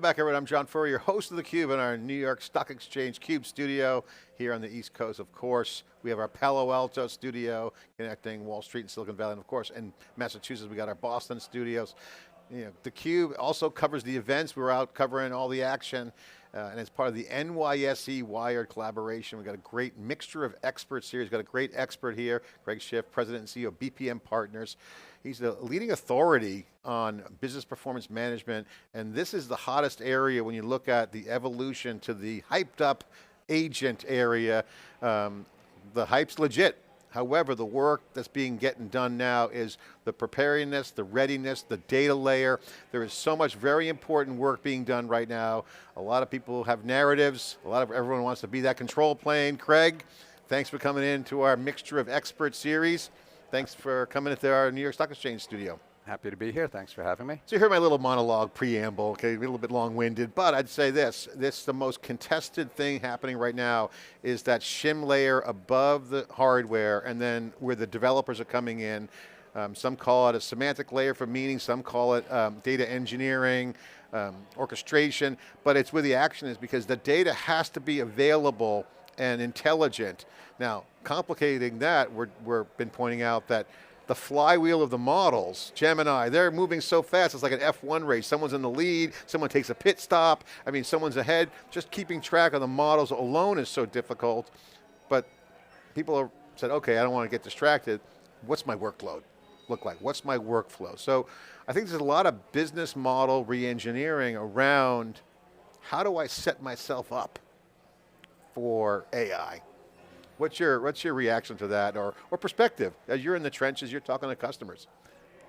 Welcome back, everyone. I'm John Furrier, host of theCUBE in our New York Stock Exchange CUBE studio here on the East Coast, of course. We have our Palo Alto studio connecting Wall Street and Silicon Valley, and of course, in Massachusetts, we got our Boston studios. You know, theCUBE also covers the events. We're out covering all the action, and it's part of the NYSE Wired collaboration. We've got a great mixture of experts here. We've got a great expert here, Schiff, President and CEO of BPM Partners. He's the leading authority on business performance management, and this is the hottest area when you look at the evolution to the hyped up agent area. The hype's legit. However, the work that's getting done now is the preparedness, the readiness, the data layer. There is so much very important work being done right now. A lot of people have narratives. Everyone wants to be that control plane. Craig, thanks for coming into our Mixture of Experts series. Thanks for coming into our New York Stock Exchange studio. Happy to be here, thanks for having me. So you heard my little monologue preamble, okay, a little bit long-winded, but I'd say this the most contested thing happening right now is that shim layer above the hardware and then where the developers are coming in. Some call it a semantic layer for meaning, some call it data engineering, orchestration, but it's where the action is because the data has to be available and intelligent. Now, complicating that, we've been pointing out that the flywheel of the models, Gemini, they're moving so fast, it's like an F1 race. Someone's in the lead, someone takes a pit stop, I mean, someone's ahead. Just keeping track of the models alone is so difficult, but people have said, okay, I don't want to get distracted. What's my workload look like? What's my workflow? So I think there's a lot of business model re-engineering around how do I set myself up for AI? What's your reaction to that or perspective? As you're in the trenches, you're talking to customers.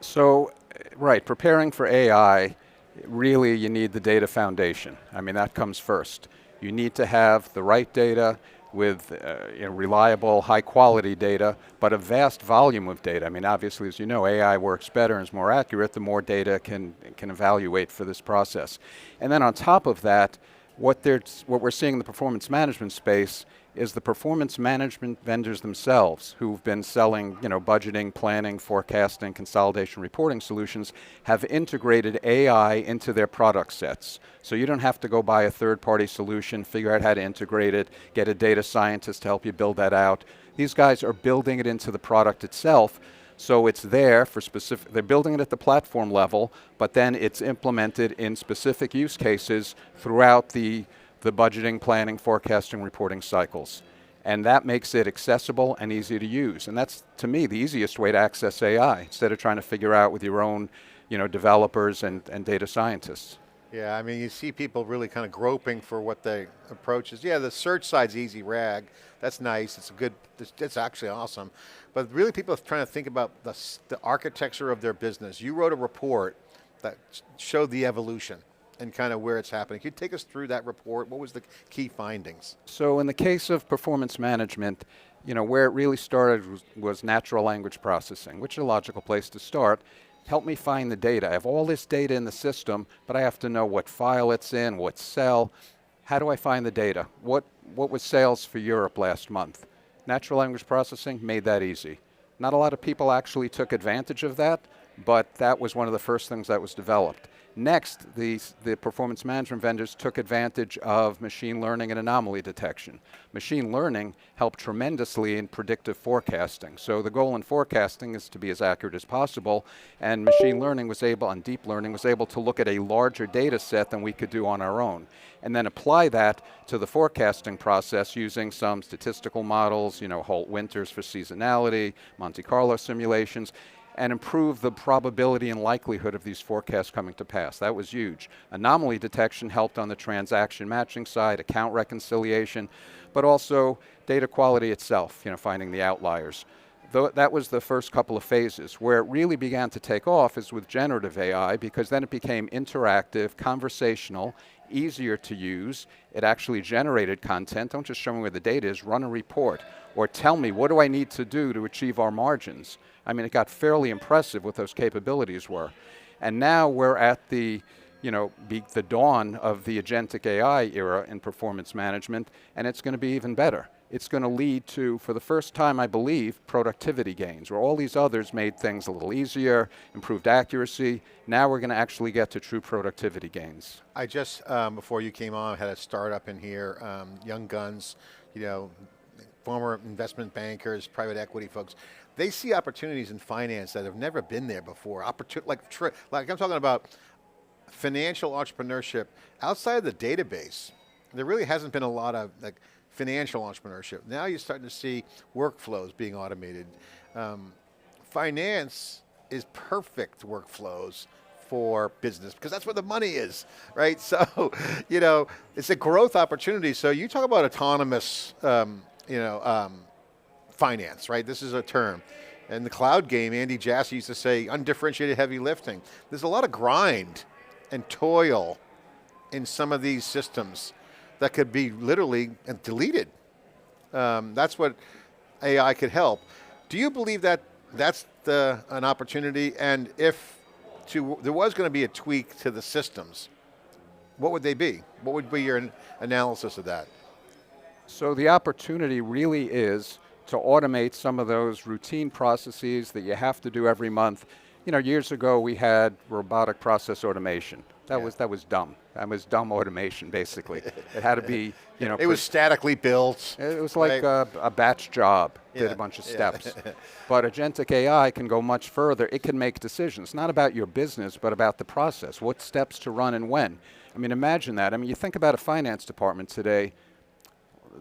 So, right, preparing for AI, really you need the data foundation. I mean, that comes first. You need to have the right data with reliable, high quality data, but a vast volume of data. I mean, obviously, as you know, AI works better and is more accurate the more data can evaluate for this process. And then on top of that, what we're seeing in the performance management space is the performance management vendors themselves who've been selling budgeting, planning, forecasting, consolidation, reporting solutions have integrated AI into their product sets. So you don't have to go buy a third-party solution, figure out how to integrate it, get a data scientist to help you build that out. These guys are building it into the product itself. So it's there for specific, they're building it at the platform level, but then it's implemented in specific use cases throughout the budgeting, planning, forecasting, reporting cycles. And that makes it accessible and easy to use. And that's, to me, the easiest way to access AI, instead of trying to figure out with your own developers and data scientists. Yeah, I mean, you see people really kind of groping for what the approach is. Yeah, the search side's easy rag. That's nice, it's actually awesome. But really people are trying to think about the architecture of their business. You wrote a report that showed the evolution and kind of where it's happening. Can you take us through that report? What was the key findings? So in the case of performance management, where it really started was natural language processing, which is a logical place to start. Help me find the data. I have all this data in the system, but I have to know what file it's in, what cell. How do I find the data? What was sales for Europe last month? Natural language processing made that easy. Not a lot of people actually took advantage of that, but that was one of the first things that was developed. Next, the performance management vendors took advantage of machine learning and anomaly detection. Machine learning helped tremendously in predictive forecasting. So the goal in forecasting is to be as accurate as possible, and machine learning was able, and deep learning was able to look at a larger data set than we could do on our own, and then apply that to the forecasting process using some statistical models, Holt-Winters for seasonality, Monte Carlo simulations, and improve the probability and likelihood of these forecasts coming to pass. That was huge. Anomaly detection helped on the transaction matching side, account reconciliation, but also data quality itself, finding the outliers. That was the first couple of phases. Where it really began to take off is with generative AI, because then it became interactive, conversational, easier to use. It actually generated content. Don't just show me where the data is, run a report. Or tell me, what do I need to do to achieve our margins? I mean, it got fairly impressive what those capabilities were. And now we're at the dawn of the Agentic AI era in performance management, and it's going to be even better. it's going to lead to, for the first time, I believe, productivity gains, where all these others made things a little easier, improved accuracy. Now we're going to actually get to true productivity gains. I just, before you came on, had a startup in here, young guns, former investment bankers, private equity folks. They see opportunities in finance that have never been there before. Like I'm talking about financial entrepreneurship outside of the database. There really hasn't been a lot of financial entrepreneurship. Now you're starting to see workflows being automated. Finance is perfect workflows for business because that's where the money is, right? So, it's a growth opportunity. So you talk about autonomous, finance, right? This is a term. In the cloud game, Andy Jassy used to say undifferentiated heavy lifting. There's a lot of grind and toil in some of these systems that could be literally deleted. That's what AI could help. Do you believe that that's an opportunity? And if there was going to be a tweak to the systems, what would they be? What would be your analysis of that? So the opportunity really is to automate some of those routine processes that you have to do every month. Years ago we had robotic process automation. That was dumb. That was dumb automation, basically. It had to be, it was statically built. It was like a batch job, did a bunch of steps. But Agentic AI can go much further. It can make decisions, not about your business, but about the process, what steps to run and when. I mean, imagine that. I mean, you think about a finance department today,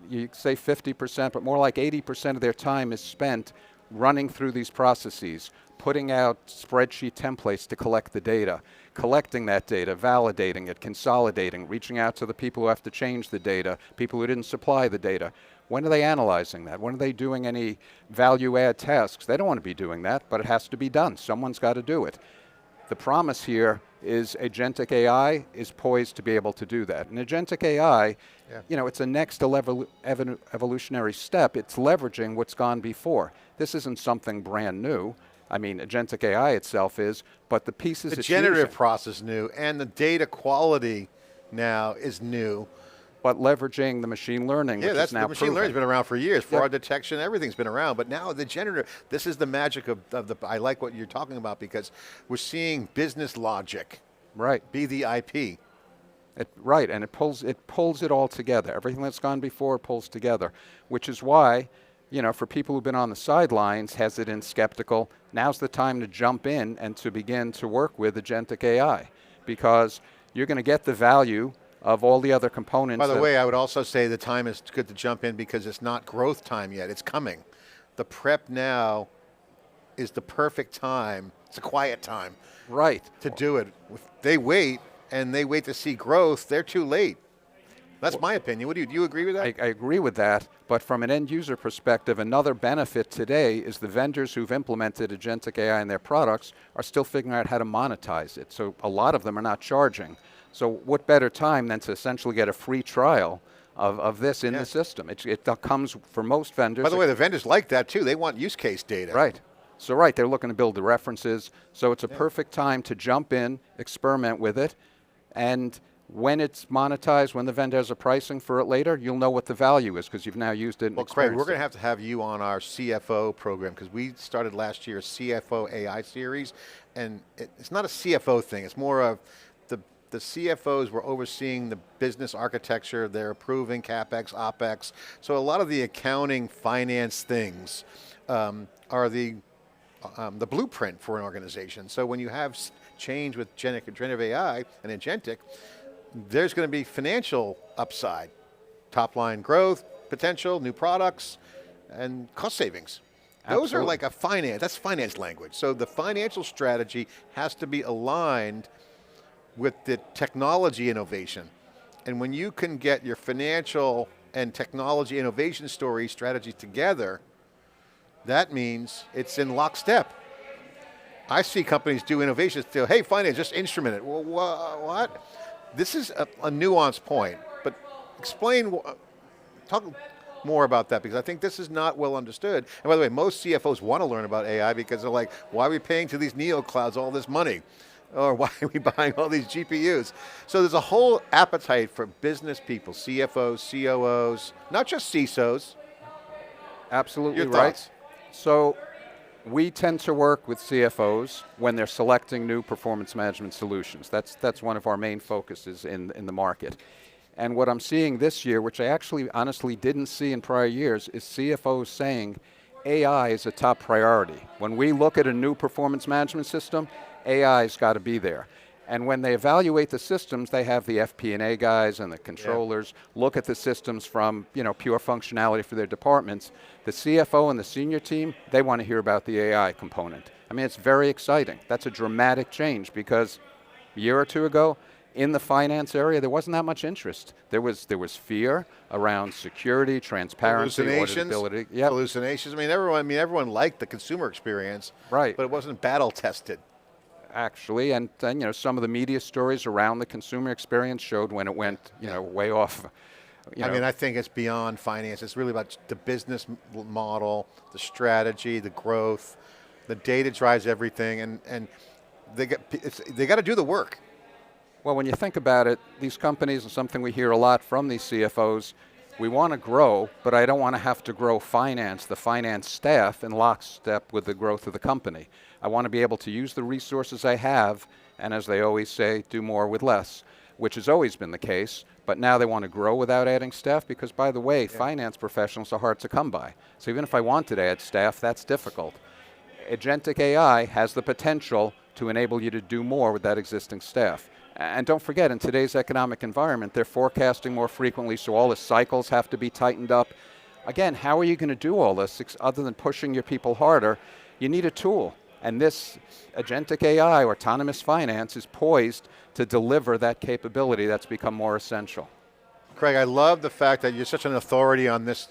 you say 50%, but more like 80% of their time is spent running through these processes, putting out spreadsheet templates to collect the data, collecting that data, validating it, consolidating, reaching out to the people who have to change the data, people who didn't supply the data. When are they analyzing that? When are they doing any value add tasks? They don't want to be doing that, but it has to be done. Someone's got to do it. The promise here is Agentic AI is poised to be able to do that. And Agentic AI, it's a next evolutionary step. It's leveraging what's gone before. This isn't something brand new. I mean, Agentic AI itself is, but the pieces the generative process new, and the data quality now is new. But leveraging the machine learning, which is now the machine learning's been around for years. Fraud detection, everything's been around. But now the generative, this is the magic of the, I like what you're talking about because we're seeing business logic be the IP. And it pulls it all together. Everything that's gone before pulls together, which is why, for people who've been on the sidelines, hesitant, skeptical, now's the time to jump in and to begin to work with Agentic AI because you're going to get the value of all the other components. By the way, I would also say the time is good to jump in because it's not growth time yet, it's coming. The prep now is the perfect time, it's a quiet time. To do it. If they wait and they wait to see growth, they're too late. That's my opinion. Do you agree with that? I agree with that, but from an end user perspective, another benefit today is the vendors who've implemented Agentic AI in their products are still figuring out how to monetize it. So a lot of them are not charging. So what better time than to essentially get a free trial of this in the system? It comes for most vendors. By the way, the vendors like that too. They want use case data. They're looking to build the references. So it's a perfect time to jump in, experiment with it, and when it's monetized, when the vendor has a pricing for it later, you'll know what the value is because you've now used it and Craig, we're going to have you on our CFO program because we started last year a CFO AI series, and it's not a CFO thing. It's more of the CFOs were overseeing the business architecture, they're approving CapEx, OpEx. So a lot of the accounting, finance things are the blueprint for an organization. So when you have change with generative AI and Agentic, there's going to be financial upside, top line growth, potential, new products, and cost savings. Those are like that's finance language. So the financial strategy has to be aligned with the technology innovation. And when you can get your financial and technology innovation strategy together, that means it's in lockstep. I see companies do innovations still, hey, finance, just instrument it. Well, what? This is a nuanced point, but talk more about that because I think this is not well understood. And by the way, most CFOs want to learn about AI because they're like, why are we paying to these neoclouds all this money? Or why are we buying all these GPUs? So there's a whole appetite for business people, CFOs, COOs, not just CISOs, Absolutely Your right. thoughts? So we tend to work with CFOs when they're selecting new performance management solutions. That's one of our main focuses in the market. And what I'm seeing this year, which I actually honestly didn't see in prior years, is CFOs saying AI is a top priority. When we look at a new performance management system, AI's got to be there. And when they evaluate the systems, they have the FP&A guys and the controllers look at the systems from pure functionality for their departments. The CFO and the senior team, they want to hear about the AI component. I mean, it's very exciting. That's a dramatic change because a year or two ago, in the finance area, there wasn't that much interest. There was fear around security, transparency, auditability. Yep. Hallucinations. Everyone liked the consumer experience, Right. but it wasn't battle tested. Actually, and some of the media stories around the consumer experience showed when it went way off. I think it's beyond finance. It's really about the business model, the strategy, the growth. The data drives everything, and they got to do the work. Well, when you think about it, these companies, and something we hear a lot from these CFOs, we want to grow, but I don't want to have to grow the finance staff in lockstep with the growth of the company. I want to be able to use the resources I have, and as they always say, do more with less, which has always been the case, but now they want to grow without adding staff because, by the way, finance professionals are hard to come by. So even if I wanted to add staff, that's difficult. Agentic AI has the potential to enable you to do more with that existing staff. And don't forget, in today's economic environment, they're forecasting more frequently, so all the cycles have to be tightened up. Again, how are you going to do all this other than pushing your people harder? You need a tool. And this agentic AI, autonomous finance, is poised to deliver that capability that's become more essential. Craig, I love the fact that you're such an authority on this.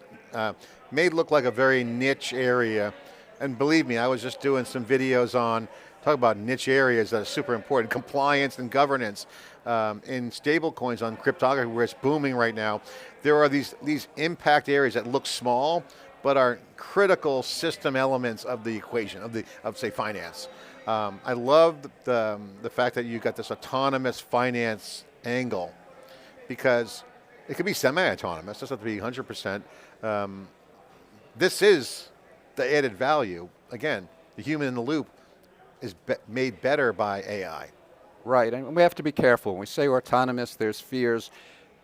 May look like a very niche area. And believe me, I was just doing some videos on talk about niche areas that are super important, compliance and governance. In stable coins on cryptography, where it's booming right now, there are these impact areas that look small, but are critical system elements of the equation, of say finance. I love the fact that you got this autonomous finance angle, because it could be semi-autonomous, it doesn't have to be 100%. This is the added value. Again, the human in the loop is made better by AI. Right, and we have to be careful. When we say autonomous, there's fears.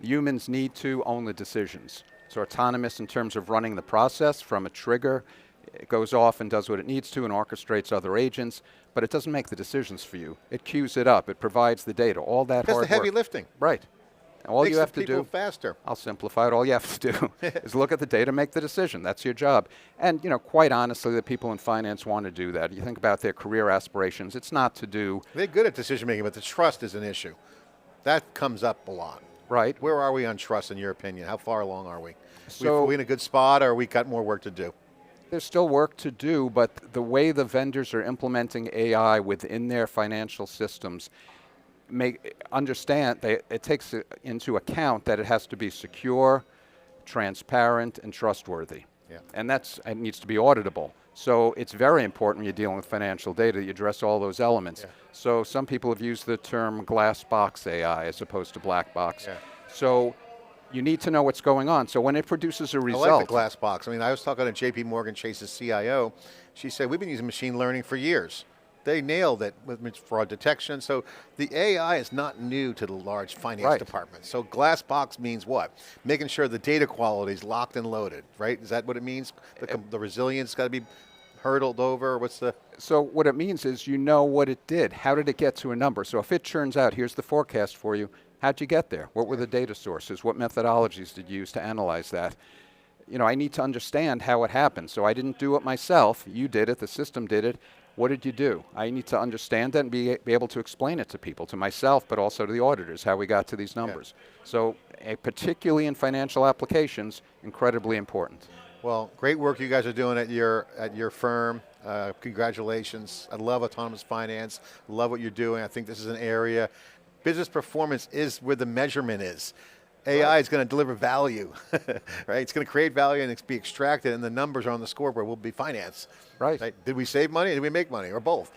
Humans need to own the decisions. So autonomous in terms of running the process from a trigger. It goes off and does what it needs to and orchestrates other agents, but it doesn't make the decisions for you. It queues it up. It provides the data. All that hard work. That's the heavy lifting. Right. All you have to do, faster. I'll simplify it, all you have to do is look at the data, make the decision. That's your job. And quite honestly, the people in finance want to do that. You think about their career aspirations, it's not to do. They're good at decision making, but the trust is an issue. That comes up a lot. Right. Where are we on trust in your opinion? How far along are we? So, are we in a good spot, or we got more work to do? There's still work to do, but the way the vendors are implementing AI within their financial systems, it takes into account that it has to be secure, transparent, and trustworthy. Yeah. And it needs to be auditable. So it's very important when you're dealing with financial data that you address all those elements. Yeah. So some people have used the term glass box AI as opposed to black box. Yeah. So you need to know what's going on. So when it produces a result. I like the glass box. I was talking to JP Morgan Chase's CIO. She said, we've been using machine learning for years. They nailed it with fraud detection. So the AI is not new to the large finance department. So glass box means what? Making sure the data quality is locked and loaded, right? Is that what it means? The resilience got to be hurdled over? So what it means is you know what it did. How did it get to a number? So if it turns out, here's the forecast for you, how'd you get there? What were the data sources? What methodologies did you use to analyze that? I need to understand how it happened. So I didn't do it myself. You did it. The system did it. What did you do? I need to understand that and be able to explain it to people, to myself, but also to the auditors, how we got to these numbers. Yeah. So particularly in financial applications, incredibly important. Well, great work you guys are doing at your firm. Congratulations. I love autonomous finance. Love what you're doing. I think this is an area. Business performance is where the measurement is. AI is going to deliver value, right? It's going to create value and it's be extracted, and the numbers are on the scoreboard will be finance. Right. Did we save money? Did we make money? Or both?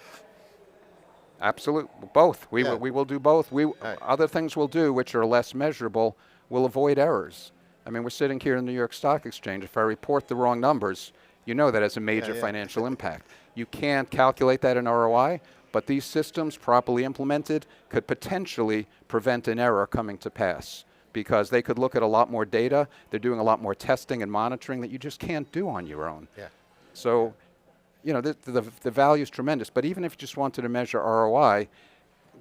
Absolutely, both. We will do both. Other things we'll do which are less measurable will avoid errors. I mean, we're sitting here in the New York Stock Exchange. If I report the wrong numbers, you know that has a major financial impact. You can't calculate that in ROI, but these systems, properly implemented, could potentially prevent an error coming to pass, because they could look at a lot more data. They're doing a lot more testing and monitoring that you just can't do on your own. Yeah. So, you know, the value is tremendous. But even if you just wanted to measure ROI,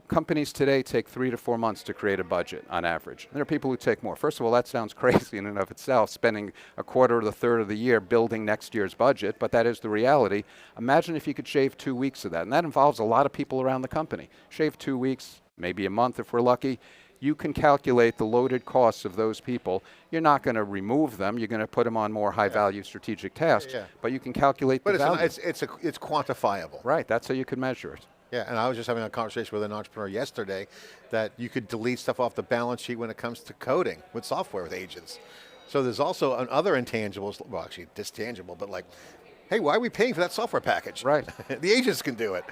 companies today take 3 to 4 months to create a budget on average. And there are people who take more. First of all, that sounds crazy in and of itself, spending a quarter or the third of the year building next year's budget, but that is the reality. Imagine if you could shave 2 weeks of that, and that involves a lot of people around the company. Shave 2 weeks, maybe a month if we're lucky. You can calculate the loaded costs of those people. You're not going to remove them. You're going to put them on more high-value strategic tasks, but you can calculate the value. But it's quantifiable. Right, that's how you can measure it. Yeah, and I was just having a conversation with an entrepreneur yesterday that you could delete stuff off the balance sheet when it comes to coding with software with agents. So there's also other intangibles, well actually distangible, but like, hey, why are we paying for that software package? Right. The agents can do it.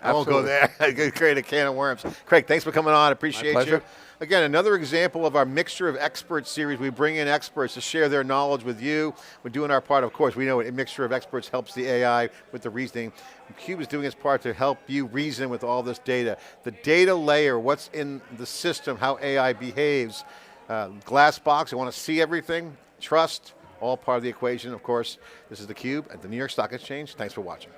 I won't go there. I could create a can of worms. Craig, thanks for coming on. Appreciate you. Again, another example of our Mixture of Experts series. We bring in experts to share their knowledge with you. We're doing our part, of course. We know a Mixture of Experts helps the AI with the reasoning. CUBE is doing its part to help you reason with all this data. The data layer, what's in the system, how AI behaves. Glass box, I want to see everything. Trust, all part of the equation, of course. This is theCUBE at the New York Stock Exchange. Thanks for watching.